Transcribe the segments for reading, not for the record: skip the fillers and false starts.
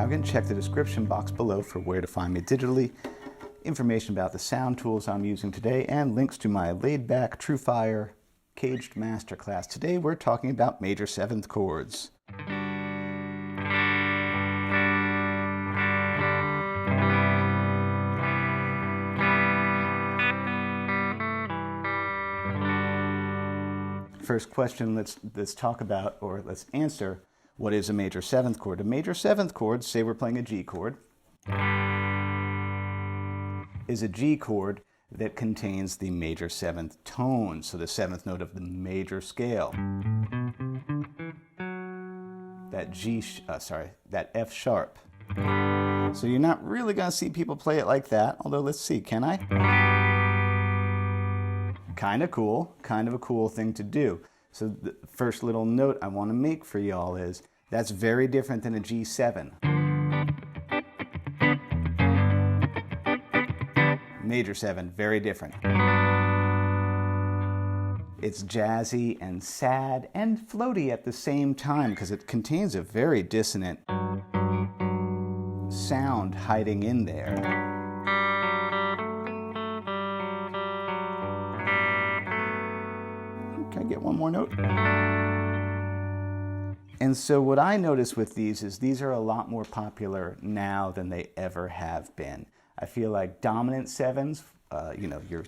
extravagant, check the description box below for where to find me digitally, information about the sound tools I'm using today, and links to my laid-back Truefire caged masterclass. Today we're talking about major 7th chords. First question, let's talk about, or let's answer, what is a major 7th chord? A major 7th chord, say we're playing a G chord, is a G chord that contains the major 7th tone, so the 7th note of the major scale. That F sharp. So you're not really going to see people play it like that, although let's see, can I? Kind of cool, kind of a cool thing to do. So the first little note I want to make for y'all is, that's very different than a G7. Major 7, very different. It's jazzy and sad and floaty at the same time because it contains a very dissonant sound hiding in there. Can I get one more note? And so what I notice with these is these are a lot more popular now than they ever have been. I feel like dominant 7s, your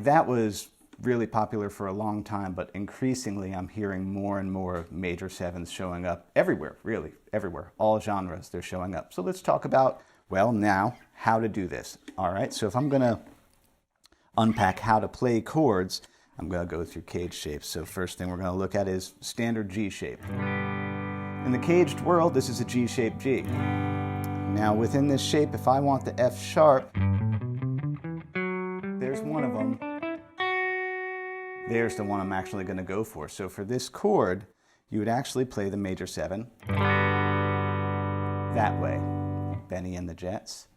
that was really popular for a long time, but increasingly I'm hearing more and more major 7s showing up everywhere, really, everywhere. All genres, they're showing up. So let's talk about, well, now, how to do this. All right, so if I'm going to unpack how to play chords, I'm going to go through caged shapes. So first thing we're going to look at is standard G shape. In the caged world, this is a G-shaped G. Now within this shape, if I want the F sharp, there's one of them. There's the one I'm actually going to go for. So for this chord, you would actually play the major 7 that way. Benny and the Jets.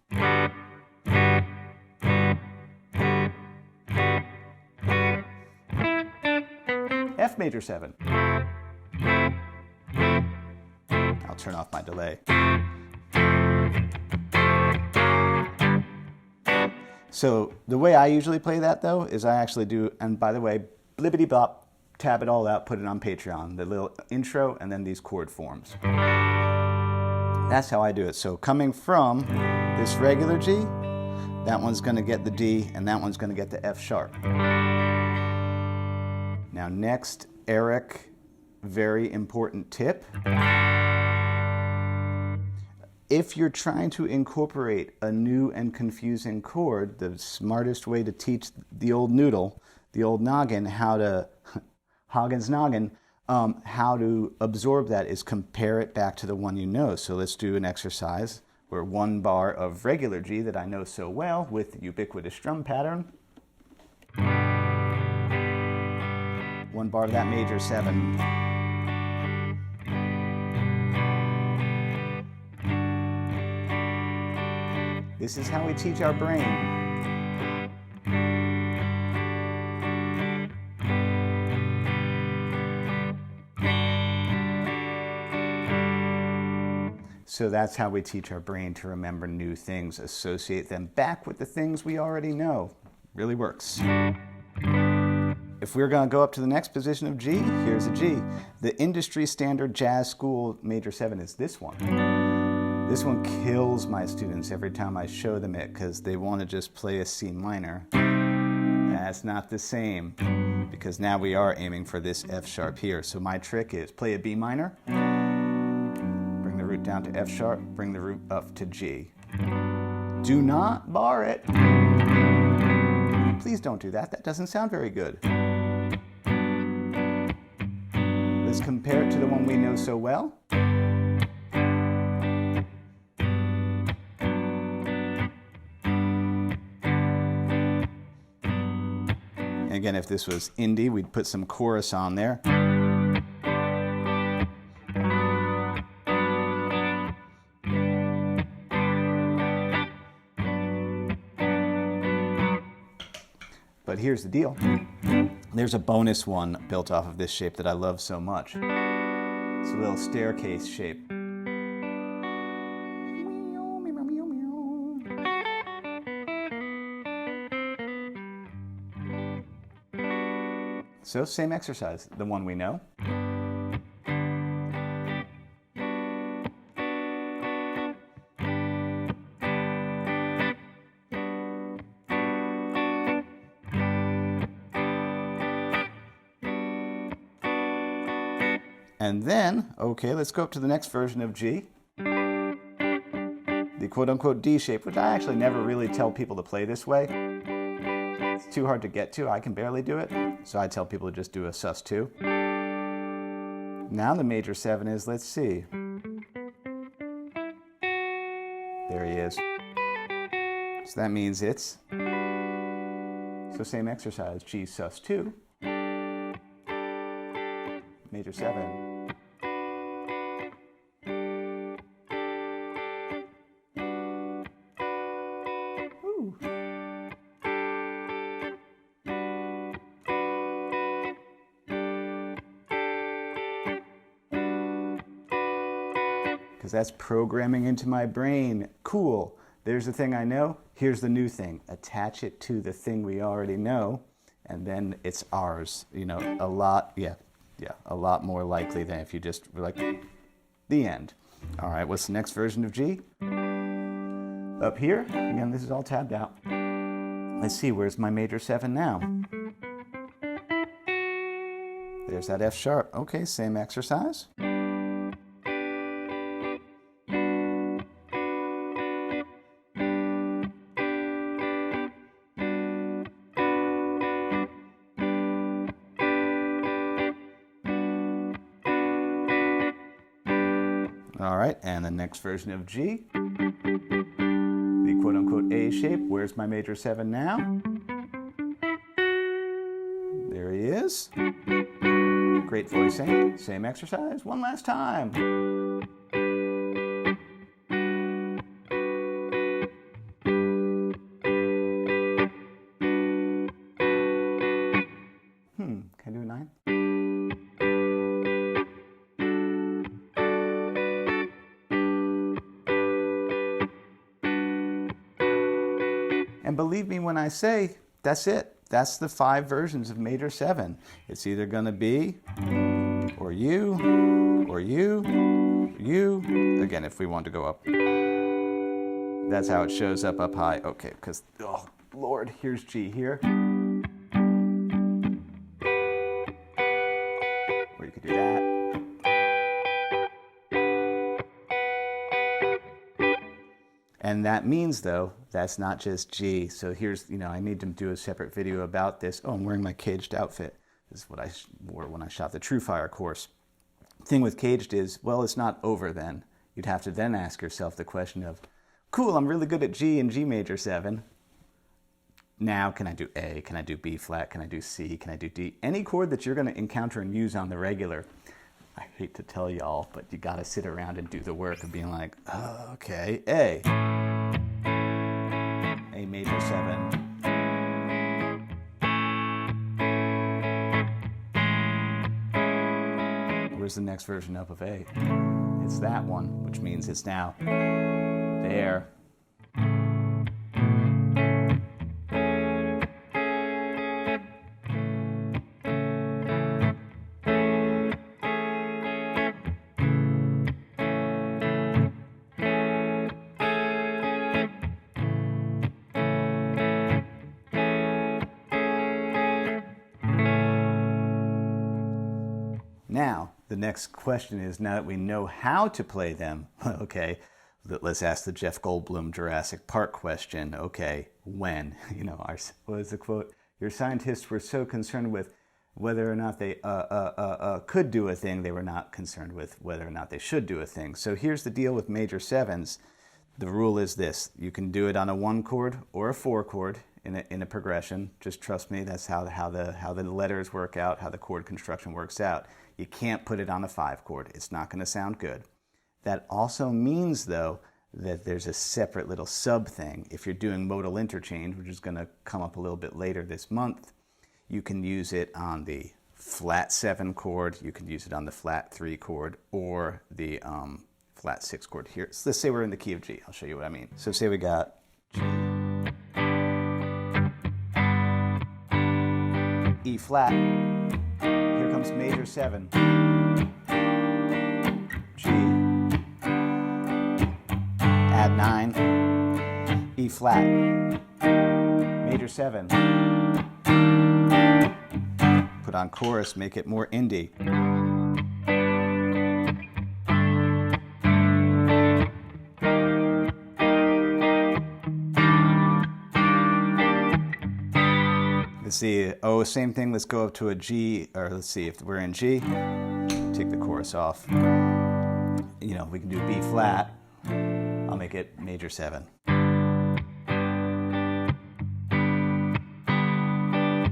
F major 7. I'll turn off my delay. So the way I usually play that though is I actually do, and by the way, blibbity bop, tab it all out, put it on Patreon, the little intro and then these chord forms. That's how I do it. So coming from this regular G, that one's going to get the D and that one's going to get the F sharp. Now next, Eric, very important tip. If you're trying to incorporate a new and confusing chord, the smartest way to teach the old noodle, the old noggin, how to absorb that is compare it back to the one you know. So let's do an exercise where one bar of regular G that I know so well with the ubiquitous strum pattern, one bar of that major 7. This is how we teach our brain. So that's how we teach our brain to remember new things, associate them back with the things we already know. Really works. If we're going to go up to the next position of G, here's a G. The industry standard jazz school major 7 is this one. This one kills my students every time I show them it because they want to just play a C minor. That's not the same because now we are aiming for this F sharp here. So my trick is play a B minor, bring the root down to F sharp, bring the root up to G. Do not bar it. Please don't do that. That doesn't sound very good. Let's compare it to the one we know so well. Again, if this was indie, we'd put some chorus on there. But here's the deal. There's a bonus one built off of this shape that I love so much. It's a little staircase shape. So same exercise, the one we know. And then, okay, let's go up to the next version of G. The quote-unquote D shape, which I actually never really tell people to play this way. It's too hard to get to. I can barely do it. So I tell people to just do a sus2. Now the major 7 is, let's see. There he is. So that means it's, so same exercise, G sus2, major 7. Because that's programming into my brain. Cool. There's the thing I know. Here's the new thing. Attach it to the thing we already know, and then it's ours. You know, a lot more likely than if you just were like, the end. All right, what's the next version of G? Up here, again, this is all tabbed out. Let's see, where's my major 7 now? There's that F sharp. Okay, same exercise. All right, and the next version of G, the quote-unquote A shape. Where's my major 7 now? There he is. Great voicing. Same exercise, one last time. Can I do a 9? And believe me when I say, that's it. That's the 5 versions of major 7. It's either going to be, or you, or you, you. Again, if we want to go up. That's how it shows up high. Okay, because, oh, Lord, here's G here. Or you could do that. And that means, though, that's not just G. So here's, I need to do a separate video about this. Oh, I'm wearing my caged outfit. This is what I wore when I shot the Truefire course. Thing with caged is, well, it's not over then. You'd have to then ask yourself the question of, cool, I'm really good at G and G major 7. Now, can I do A? Can I do B flat? Can I do C? Can I do D? Any chord that you're going to encounter and use on the regular. I hate to tell y'all, but you got to sit around and do the work of being like, oh, okay, A major 7. Where's the next version up of A? It's that one, which means it's now there. Now, the next question is, now that we know how to play them, okay, let's ask the Jeff Goldblum Jurassic Park question. Okay, when? What is the quote? Your scientists were so concerned with whether or not they could do a thing, they were not concerned with whether or not they should do a thing. So here's the deal with major 7s. The rule is this: you can do it on a 1 chord or a 4 chord in a progression. Just trust me, that's how the letters work out, how the chord construction works out. You can't put it on a 5 chord. It's not going to sound good. That also means, though, that there's a separate little sub thing. If you're doing modal interchange, which is going to come up a little bit later this month, You can use it on the flat 7 chord, you can use it on the flat 3 chord, or the flat 6 chord here. So let's say we're in the key of G. I'll show you what I mean. So say we got G, E flat, here comes major 7, G, add 9, E flat, major 7, put on chorus, make it more indie. Let's see, oh, same thing, let's go up to a G, or let's see, if we're in G, take the chorus off. You know, we can do B flat, I'll make it major 7.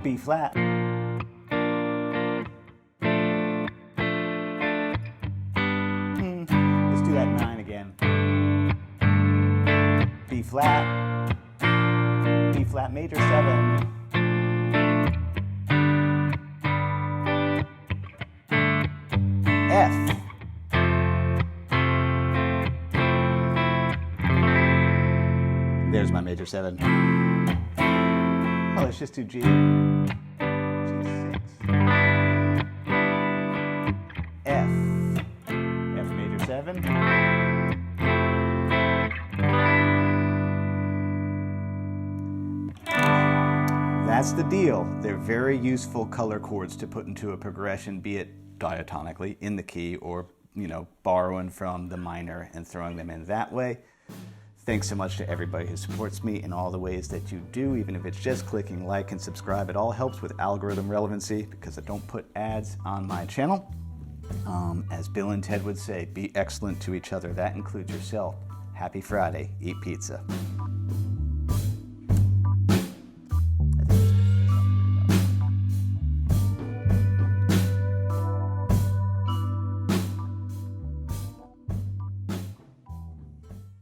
B flat. Let's do that 9 again. B flat, B flat major 7. F. There's my major 7. Oh, let's just do G. G6. F. F major 7. That's the deal. They're very useful color chords to put into a progression, be it diatonically in the key or, you know, borrowing from the minor and throwing them in that way. Thanks so much to everybody who supports me in all the ways that you do, even if it's just clicking like and subscribe. It all helps with algorithm relevancy because I don't put ads on my channel. As Bill and Ted would say, be excellent to each other. That includes yourself. Happy Friday. Eat pizza.